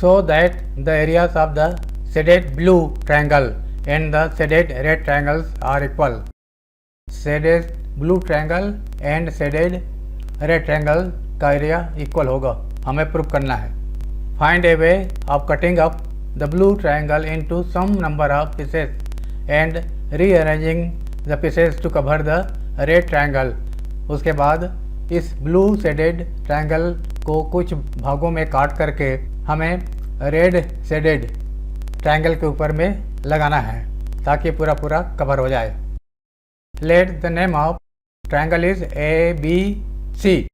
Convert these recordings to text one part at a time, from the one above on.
so that the areas of the shaded blue triangle and the shaded red triangles are equal. Shaded blue triangle and shaded red triangle का area equal होगा, हमें prove करना है. Find a way of cutting up the blue triangle into some number of pieces and rearranging the pieces to cover the red triangle. उसके बाद इस blue shaded triangle को कुछ भागों में काट करके हमें रेड शेडेड ट्रायंगल के ऊपर में लगाना है ताकि पूरा पूरा कवर हो जाए. Let the name of triangle is ABC.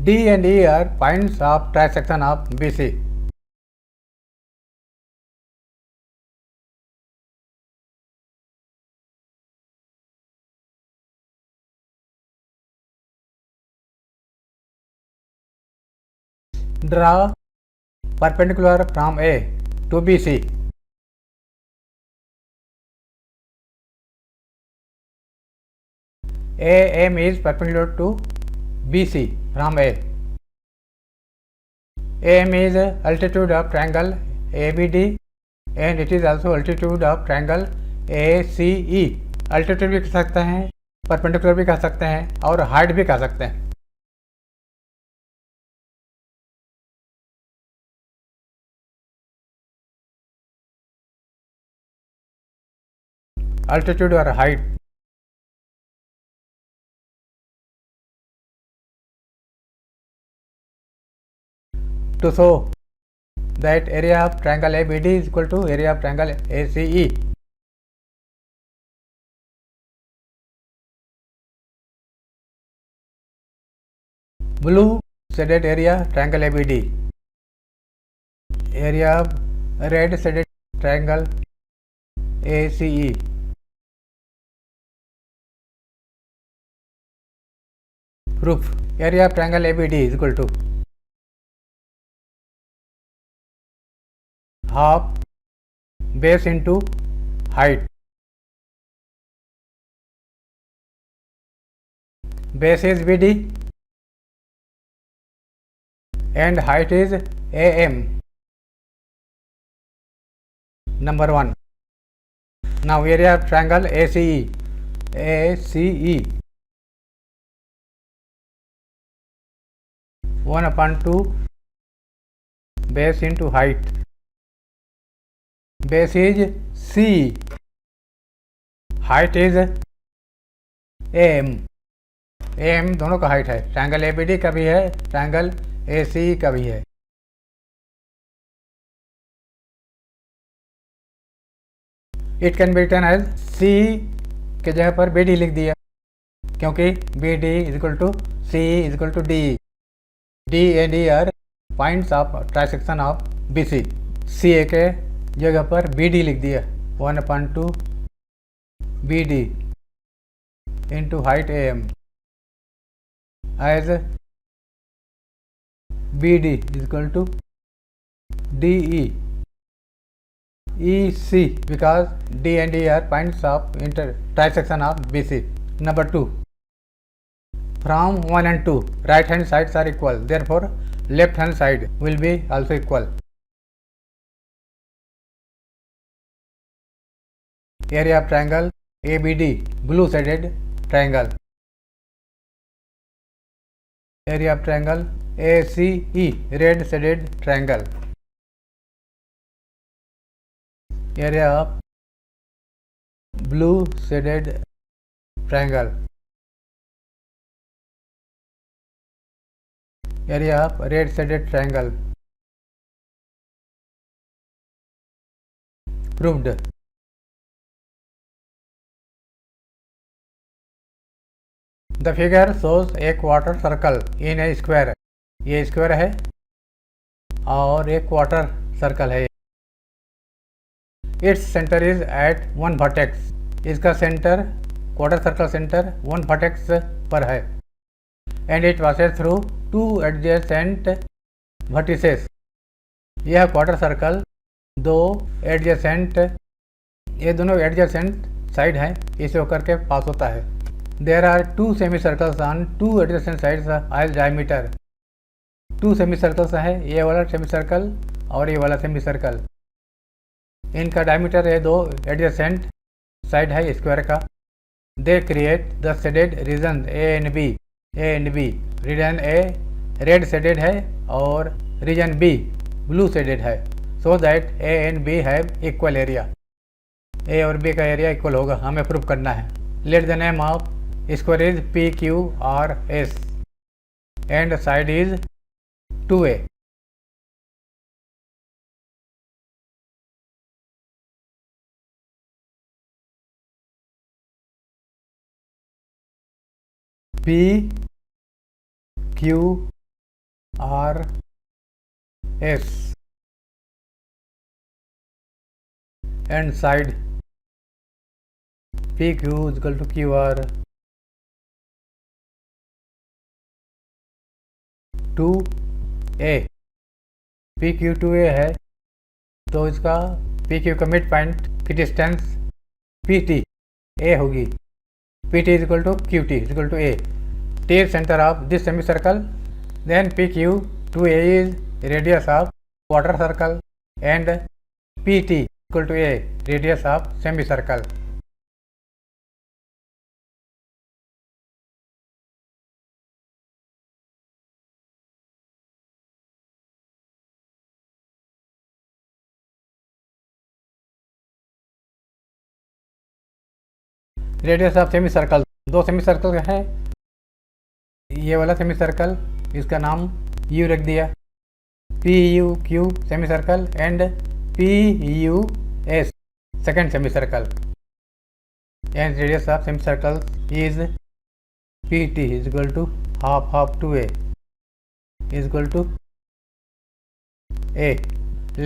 D and E are points of trisection of BC. Draw perpendicular from A to BC. AM is perpendicular to BC from A. AM is altitude of triangle ABD and it is also altitude of triangle ACE. altitude भी कह सकते हैं, perpendicular भी कह सकते हैं और height भी कह सकते हैं. altitude or height. To show that area of triangle ABD is equal to area of triangle ACE. Blue shaded area triangle ABD, area of red shaded triangle ACE. Proof: area of triangle ABD is equal to half base into height. Base is BD and height is AM. Number 1. Now area of triangle ACE. ACE 1/2 base into height. Base is C, height is AM. AM दोनों का height है, triangle ABD का भी है, triangle ACE का भी है. It can be written as C के जगह पर BD लिख दिया क्योंकि BD is equal to C is equal to D. D and E are points of trisection of BC. CA के जगह पर BD लिख दिया 1/2 BD into height AM as BD is equal to DE EC because D and E are points of trisection of BC. Number 2. From 1 and 2 right hand sides are equal, therefore left hand side will be also equal. Area of triangle ABD blue shaded triangle. Area of triangle ACE red shaded triangle. Area of blue shaded triangle. Area of red shaded triangle. Proved. The figure shows a quarter circle in a square. ये square है और एक quarter circle है. Its centre is at 1 vertex. इसका centre quarter circle centre 1 vertex पर है. And it passes through 2 adjacent vertices. यह quarter circle दो एडजेसेंट, ये दोनों एडजेसेंट साइड हैं, इसे होकर के पास होता है। There are two semi circles on two adjacent sides of diameter. Two semi circles है, ये वाला सेमी सर्कल और ये वाला सेमी सर्कल। इनका डायमीटर है दो एडजेसेंट साइड है स्क्वायर का। They create the shaded region A and B. A and B, region A red shaded है और रीजन बी ब्लू शेडेड है, so that A and B have equal area. A और B का area equal होगा, हमें prove करना है। Let the name of square is P Q R S and side is 2a। P Q R S and side PQ is equal to QR 2a। PQ 2a है तो इसका PQ का mid point की distance PT A होगी। PT is equal to QT is equal to A। T is center of this semicircle, then PQ 2A is radius of quarter circle and PT equal to A, radius of semicircle। Radius of semi circle, दो semi circle है, ये वाला semi circle इसका नाम U रख दिया, PUQ semi circle and PUS second semi circle, and radius of semi circle is PT is equal to half of 2A is equal to A।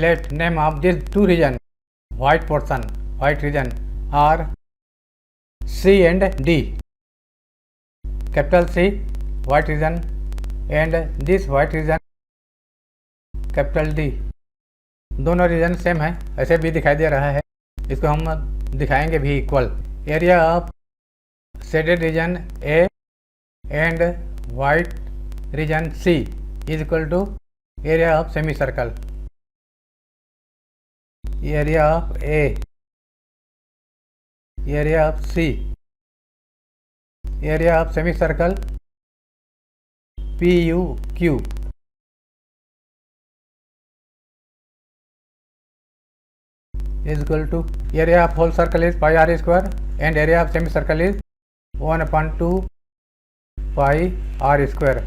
Let name of these two region, white portion, white region are C and D। capital C white region and this white region capital D। दोनों reason same है, ऐसे भी दिखाई दे रहा है, इसको हम दिखाएंगे भी equal. Area of shaded region A and white region C is equal to area of semi circle. Area of A, area of C, area of semi circle PUQ is equal to area of whole circle is pi r square and area of semicircle is 1/2 pi r square।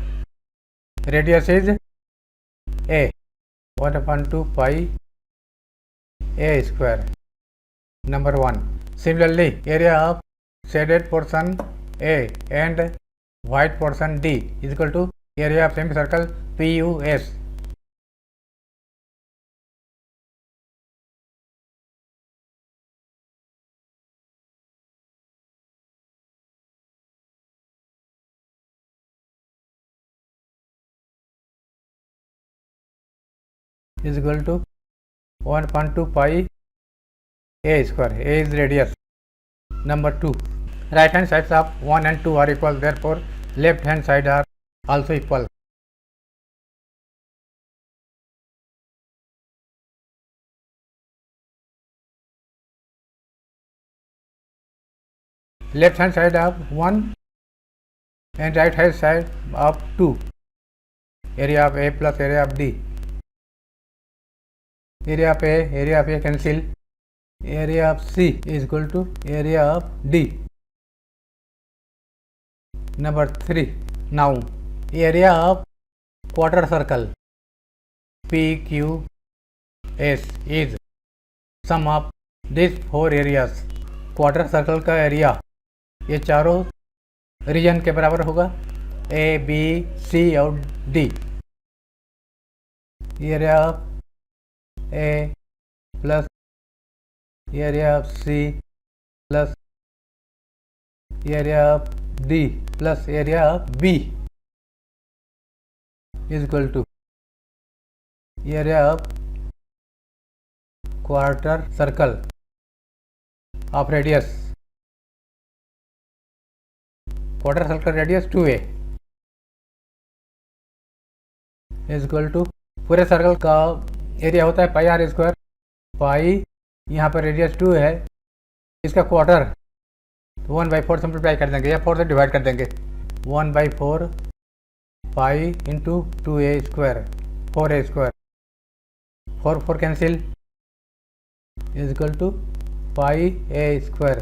radius is a 1/2 pi a square, number 1। similarly area of shaded portion A and white portion D is equal to area of semicircle PUS। is equal to 1/2 pi a square। A is radius, number 2। right hand sides of 1 and 2 are equal, therefore left hand side are also equal। left hand side of 1 and right hand side of 2, area of A plus area of D। area of A cancel, area of C is equal to area of D, number 3। now area of quarter circle PQS is sum of these 4 areas। Quarter circle का area ये चारों reason के बराबर होगा, A, B, C और D। Area of A plus area of C plus area of D plus area of B is equal to area of quarter circle of radius, quarter circle radius 2a is equal to, पूरे circle का area होता है पाई are square, पाई यहाँ पर radius 2 है, इसका quarter 1/4 simplify कर देंगे या 4 से डिवाइड कर देंगे, 1/4 pi into 2a square, 4a square, 4 cancel is equal to pi a square,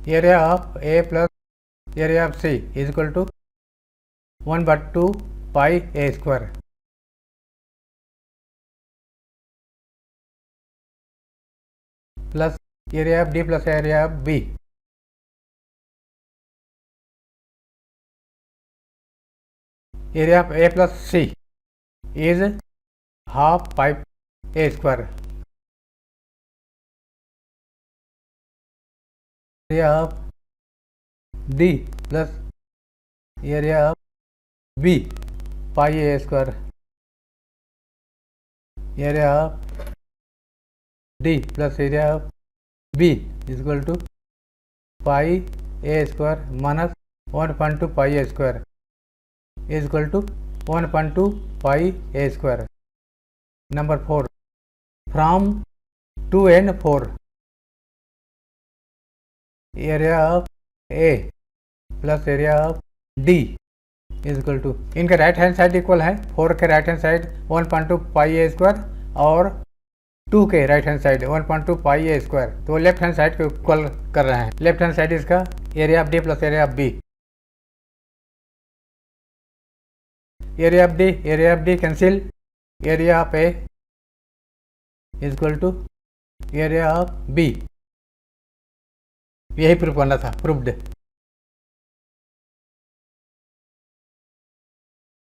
area of a plus area of c is equal to 1/2 pi a square, plus area of D plus area of B, area of A plus C is half pi A square, area of D plus area of B pi A square, area of D plus area of B is equal to pi A square minus 1/2 pi A square is equal to 1/2 pi A square. Number 4, from 2 and 4 area of A plus area of D is equal to, इनके right hand side equal है, 4 के right hand side 1/2 pi A square और 2 के right hand side 1/2 pi A square, तो left hand side को equal कर रहे हैं, लेफ्ट हैंड साइड इसका area of D plus area of B, area of D cancel, area of A is equal to area of B, यही proof करना था, proofed.